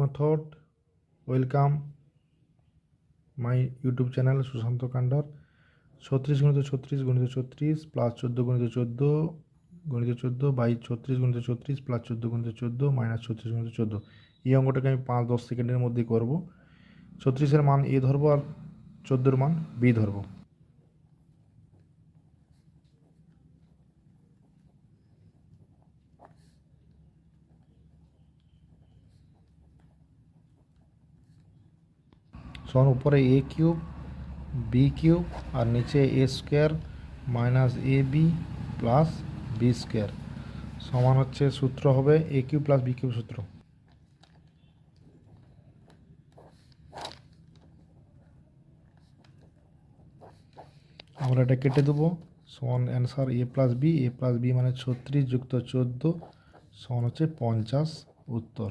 Method. Welcome my YouTube channel Sushanta Kandar. 36 × 36 × 36 plus 14 × 14 × 14 by 36 × 34 plus 14 × 14 minus 36 × 14। এই অঙ্কটাকে আমি 5-10 সেকেন্ডের মধ্যে করব। 36-এর মান এ ধরবো আর 14-এর মান বি ধরবো। সমান উপরে এ কিউব বি কিউব আর নিচে এ square minus A B plus B square সমান হচ্ছে সূত্র হবে এ কিউব প্লাস বি কিউব সূত্র। আমরা এটা কেটে দেবো। সমান অ্যান্সার এ প্লাস বি মানে 36 যুক্ত 14 সমান হচ্ছে 50 উত্তর।